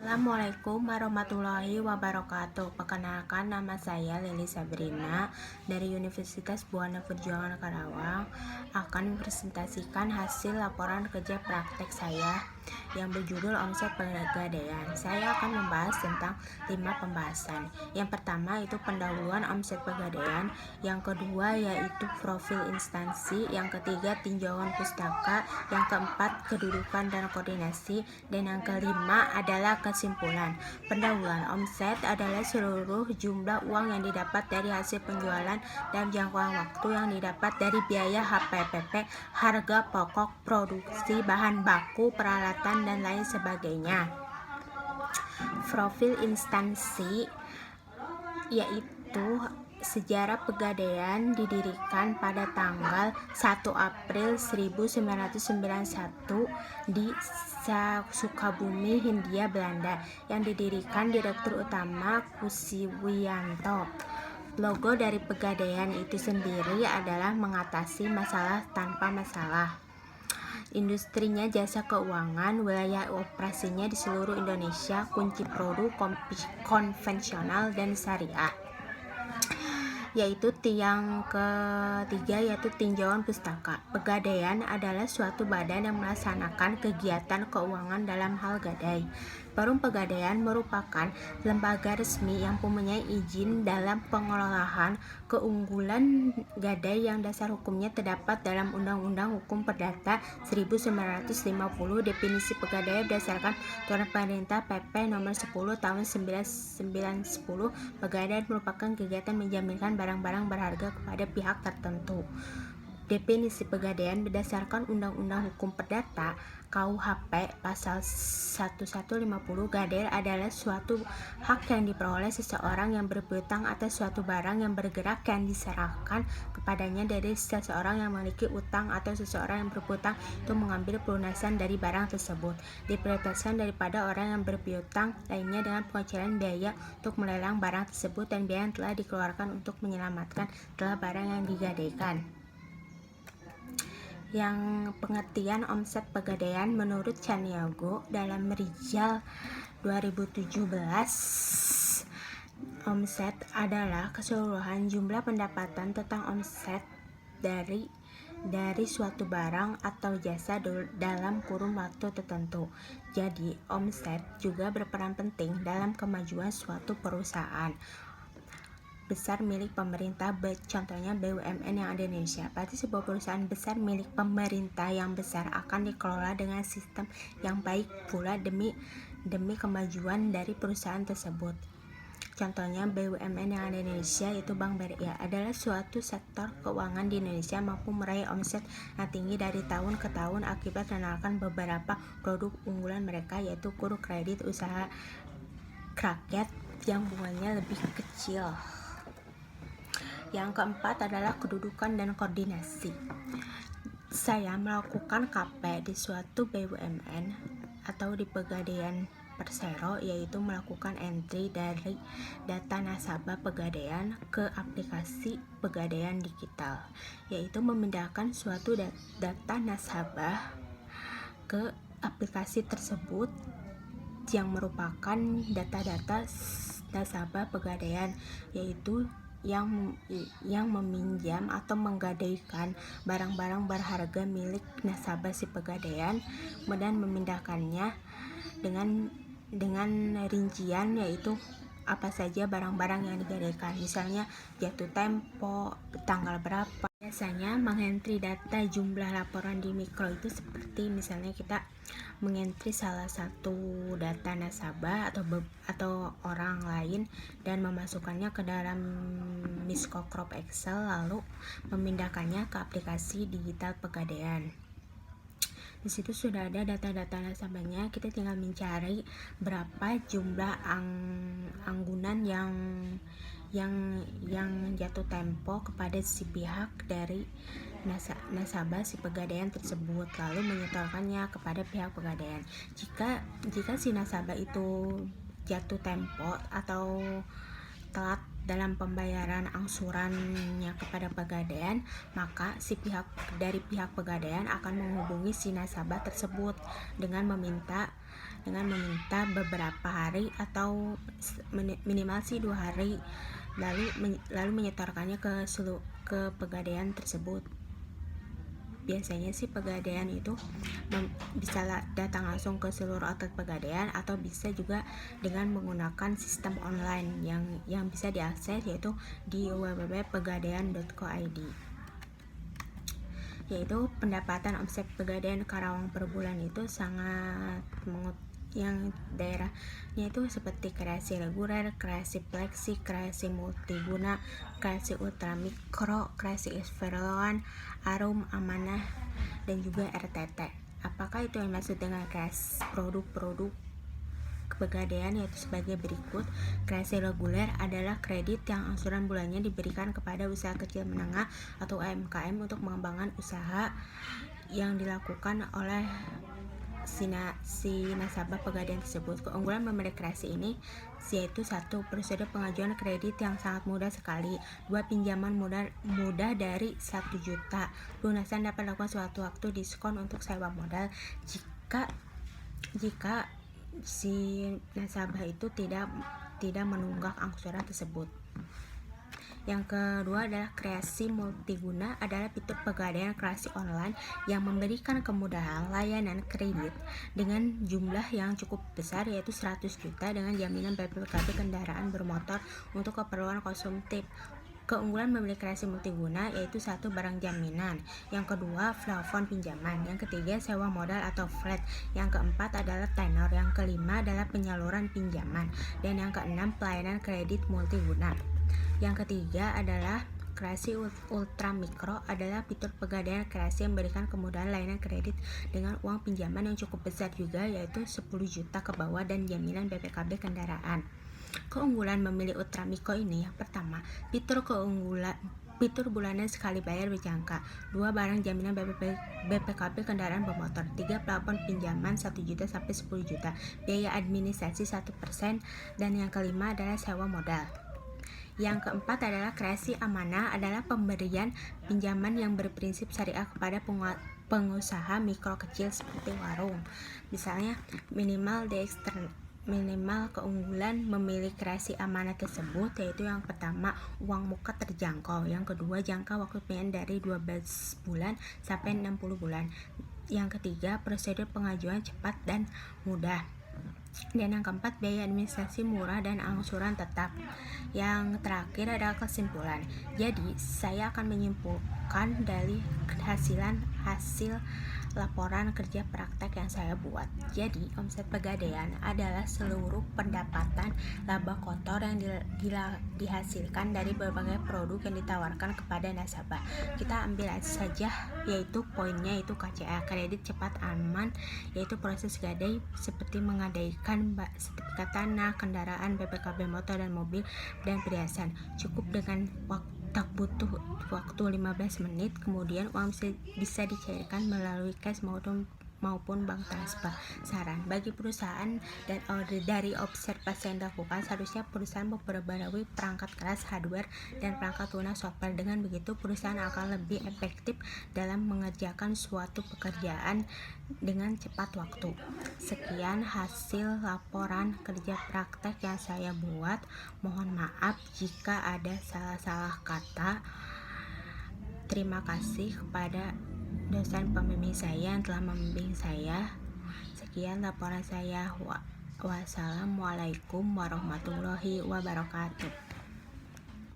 Assalamualaikum warahmatullahi wabarakatuh. Perkenalkan, nama saya Lili Sabrina dari Universitas Buana Perjuangan Karawang. Akan mempresentasikan hasil laporan kerja praktek saya yang berjudul Omset Pegadaian. Saya akan membahas tentang 5 pembahasan. Yang pertama itu pendahuluan omset pegadaian, yang kedua yaitu profil instansi, yang ketiga tinjauan pustaka, yang keempat kedudukan dan koordinasi, dan yang kelima adalah kesimpulan. Pendahuluan omset adalah seluruh jumlah uang yang didapat dari hasil penjualan dan jangkauan waktu yang didapat dari biaya HPPP, harga pokok, produksi, bahan baku, peralatan, dan lain sebagainya. Profil instansi yaitu sejarah Pegadaian didirikan pada tanggal 1 April 1991 di Sukabumi, Hindia Belanda, yang didirikan Direktur Utama Kusiwianto. Logo dari Pegadaian itu sendiri adalah mengatasi masalah tanpa masalah. Industrinya jasa keuangan, wilayah operasinya di seluruh Indonesia, kunci produk konvensional dan syariah. Yaitu yang ketiga yaitu tinjauan pustaka. Pegadaian adalah suatu badan yang melaksanakan kegiatan keuangan dalam hal gadai. Perum Pegadaian merupakan lembaga resmi yang mempunyai izin dalam pengelolaan keunggulan gadai yang dasar hukumnya terdapat dalam Undang-Undang Hukum Perdata 1950. Definisi pegadaian berdasarkan Peraturan Pemerintah PP Nomor 10 Tahun 1910. Pegadaian merupakan kegiatan menjaminkan barang-barang berharga kepada pihak tertentu. Definisi pegadaian berdasarkan Undang-Undang Hukum Perdata KUHP Pasal 1150. Gadai adalah suatu hak yang diperoleh seseorang yang berpiutang atas suatu barang yang bergerak yang diserahkan kepadanya dari seseorang yang memiliki utang, atau seseorang yang berpiutang untuk mengambil pelunasan dari barang tersebut. Diprioritaskan daripada orang yang berpiutang lainnya dengan pengecualian biaya untuk melelang barang tersebut dan biaya yang telah dikeluarkan untuk menyelamatkan telah barang yang digadaikan. Yang pengertian omset Pegadaian menurut Caniago dalam Rijal 2017, omset adalah keseluruhan jumlah pendapatan tentang omset dari suatu barang atau jasa dalam kurun waktu tertentu. Jadi, omset juga berperan penting dalam kemajuan suatu perusahaan besar milik pemerintah, contohnya BUMN yang ada di Indonesia. Berarti sebuah perusahaan besar milik pemerintah yang besar akan dikelola dengan sistem yang baik pula demi kemajuan dari perusahaan tersebut. Contohnya BUMN yang ada di Indonesia yaitu Bank BRI adalah suatu sektor keuangan di Indonesia mampu meraih omset yang tinggi dari tahun ke tahun akibat mengenalkan beberapa produk unggulan mereka, yaitu kur kredit usaha rakyat yang bunganya lebih kecil. Yang keempat adalah kedudukan dan koordinasi. Saya melakukan KP di suatu BUMN atau di Pegadaian Persero, yaitu melakukan entry dari data nasabah Pegadaian ke aplikasi Pegadaian Digital, yaitu memindahkan suatu data nasabah ke aplikasi tersebut yang merupakan data-data nasabah Pegadaian, yaitu yang meminjam atau menggadaikan barang-barang berharga milik nasabah si Pegadaian, kemudian memindahkannya dengan rincian yaitu apa saja barang-barang yang digadaikan, misalnya jatuh tempo, tanggal berapa. Biasanya mengentry data jumlah laporan di mikro itu seperti misalnya kita mengentry salah satu data nasabah atau orang lain dan memasukkannya ke dalam Miskokrop Excel, lalu memindahkannya ke aplikasi digital Pegadaian. Di situ sudah ada data-data nasabahnya, kita tinggal mencari berapa jumlah anggunan yang jatuh tempo kepada si pihak dari nasabah si Pegadaian tersebut, lalu menyetorkannya kepada pihak Pegadaian. Jika si nasabah itu jatuh tempo atau telat dalam pembayaran angsurannya kepada Pegadaian, maka dari pihak Pegadaian akan menghubungi si nasabah tersebut dengan meminta dengan meminta beberapa hari atau minimal sih 2 hari, lalu menyetorkannya ke pegadaian tersebut. Biasanya sih pegadaian itu bisa datang langsung ke seluruh outlet pegadaian, atau bisa juga dengan menggunakan sistem online yang bisa diakses, yaitu di www.pegadaian.co.id. Yaitu pendapatan omset pegadaian Karawang per bulan itu sangat yang daerahnya itu seperti kreasi reguler, kreasi flexi, kreasi multiguna, kreasi ultramikro, kreasi Everloan, Arum, Amanah, dan juga RTT. Apakah itu yang maksud dengan kreasi produk-produk pegadaian, yaitu sebagai berikut. Kreasi reguler adalah kredit yang angsuran bulannya diberikan kepada usaha kecil menengah atau UMKM untuk mengembangkan usaha yang dilakukan oleh si nasabah pegadaian tersebut. Keunggulan pemberi kreasi ini yaitu 1. Prosedur pengajuan kredit yang sangat mudah sekali. 2. Pinjaman mudah dari 1 juta. Lunasan dapat dilakukan suatu waktu, diskon untuk sewa modal jika si nasabah itu tidak menunggak angsuran tersebut. Yang kedua adalah kreasi multiguna, adalah fitur pegadaian kreasi online yang memberikan kemudahan layanan kredit dengan jumlah yang cukup besar, yaitu 100 juta dengan jaminan BPKB kendaraan bermotor untuk keperluan konsumtif. Keunggulan membeli kreasi multiguna yaitu 1. Barang jaminan. Yang kedua, plafon pinjaman. Yang ketiga, sewa modal atau flat. Yang keempat adalah tenor. Yang kelima adalah penyaluran pinjaman. Dan yang keenam, pelayanan kredit multiguna. Yang ketiga adalah kreasi ultramikro, adalah fitur pegadaian kreasi yang memberikan kemudahan layanan kredit dengan uang pinjaman yang cukup besar juga, yaitu 10 juta ke bawah dan jaminan BPKB kendaraan. Keunggulan memilih ultramikro ini, yang pertama, fitur bulanan sekali bayar berjangka. 2. Barang jaminan BPKB kendaraan bermotor. 3. Plafon pinjaman 1 juta sampai 10 juta. Biaya administrasi 1%. Dan yang kelima adalah sewa modal. Yang keempat adalah kreasi amanah, adalah pemberian pinjaman yang berprinsip syariah kepada pengusaha mikro kecil seperti warung. Misalnya, minimal keunggulan memilih kreasi amanah tersebut yaitu yang pertama, uang muka terjangkau. Yang kedua, jangka waktu pembayaran dari 12 bulan sampai 60 bulan. Yang ketiga, prosedur pengajuan cepat dan mudah. Dan yang keempat, biaya administrasi murah dan angsuran tetap. Yang terakhir adalah kesimpulan. Jadi, saya akan menyimpulkan dari hasil laporan kerja praktek yang saya buat. Jadi, omset pegadaian adalah seluruh pendapatan laba kotor yang dihasilkan dari berbagai produk yang ditawarkan kepada nasabah. Kita ambil saja yaitu poinnya, yaitu KCA, kredit cepat aman, yaitu proses gadai seperti menggadaikan sertifikat tanah, kendaraan, BPKB motor dan mobil, dan perhiasan. Cukup dengan tak butuh waktu 15 menit, kemudian uang bisa dicairkan melalui cash maupun bank transfer. Saran bagi perusahaan dan dari observasi yang dilakukan, seharusnya perusahaan memperbarui perangkat keras, hardware, dan perangkat lunak software. Dengan begitu, perusahaan akan lebih efektif dalam mengerjakan suatu pekerjaan dengan cepat waktu. Sekian hasil laporan kerja praktek yang saya buat. Mohon maaf jika ada salah-salah kata. Terima kasih kepada dosen pembimbing saya yang telah membimbing saya. Sekian laporan saya. Wassalamualaikum warahmatullahi wabarakatuh.